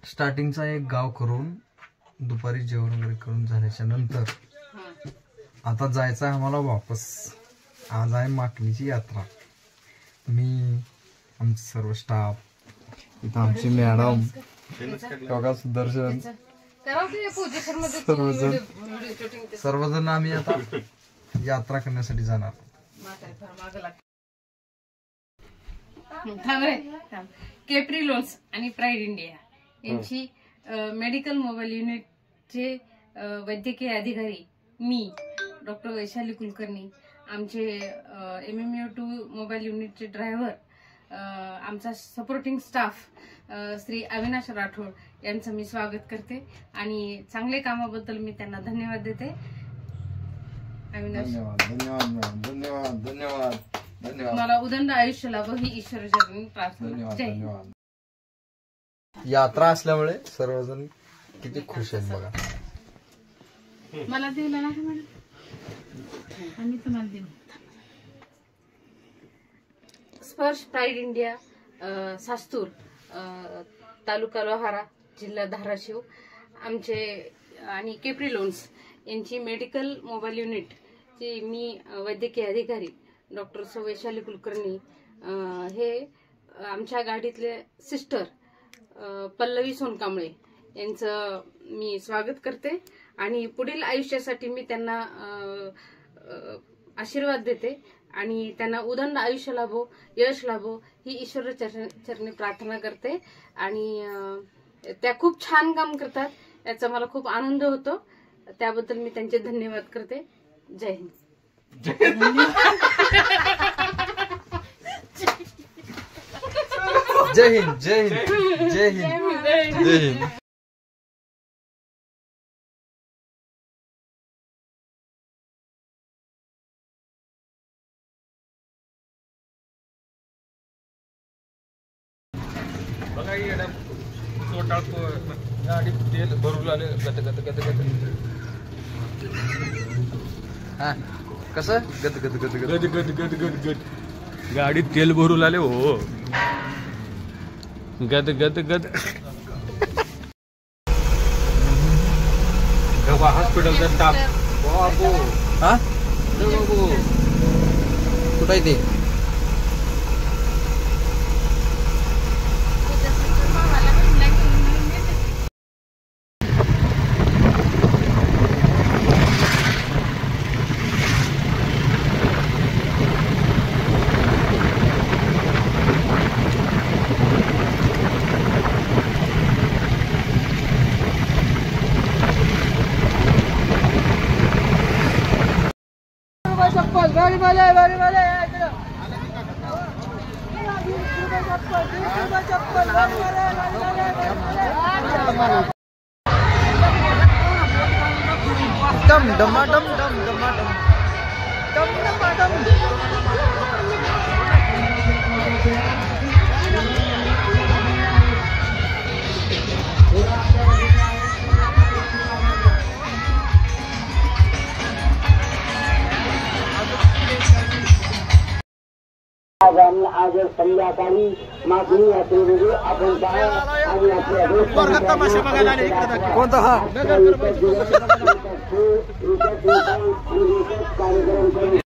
स्टार्टिंगचा एक गाव करून दुपारी जेवण वगैरे करून झाल्याच्या नंतर आता जायचं आहे आम्हाला वापस. आज आहे माकणीची यात्रा. मी आमचं सर्व स्टाफ, इथं आमची मॅडम, काका सुदर्शन, सर्वजण आम्ही आता यात्रा करण्यासाठी जाणार. केप्री लोन्स आणि प्राईड इंडिया यांची मेडिकल मोबाईल युनिटचे वैद्यकीय अधिकारी मी डॉक्टर वैशाली कुलकर्णी, आमचे MMU2 मोबाईल युनिटचे ड्रायव्हर, आमचा सपोर्टिंग स्टाफ श्री अविनाश राठोड यांचं मी स्वागत करते आणि चांगले कामाबद्दल मी त्यांना धन्यवाद देते. अविनाश, धन्यवाद धन्यवाद धन्यवाद धन्यवाद. मला उदंड आयुष्य लाभो ही ईश्वरचरणी प्रार्थना. जय हिंद. यात्रा असल्यामुळे सर्वजण किती खुश आहेत बघा. मला दिला ना मॅडम, आणि तुम्हाला देऊ. स्पर्श प्राईड इंडिया, सास्तूर, तालुका लोहारा, जिल्हा धाराशिव, आमचे आणि केप्री लोन्स यांची मेडिकल मोबाईल युनिट ची मी वैद्यकीय अधिकारी डॉक्टर वैशाली कुलकर्णी, हे आमच्या गाडीतले सिस्टर पल्लवी सोनकांबळे यांचं मी स्वागत करते आणि पुढील आयुष्यासाठी मी त्यांना आशीर्वाद देते आणि त्यांना उदंड आयुष्य लाभो, यश लाभो ही ईश्वर चरणी प्रार्थना करते. आणि त्या खूप छान काम करतात, याचा मला खूप आनंद होतो. त्याबद्दल मी त्यांचे धन्यवाद करते. जय हिंद. जय हिंद. जय हिंद. जय हिंद. जय हिंद. बघा गाडी तेल भरून आले. गत गत गत गत हा कसं गद गद गद गद गद गद गद गद गाडीत तेल भरून आले. हो गद गद गद. हॉस्पिटलचा स्टाफ बाबू. हा बाबू कुठं आहे ते? गाड़ी वाले डम डमा डम डम डमा डम डम डमा डम. आज संध्याकाळी मागणी यात्रेमध्ये आपण काय आणि आपल्या तमाशा बघायला आले. कोणता हा कार्यक्रम करू.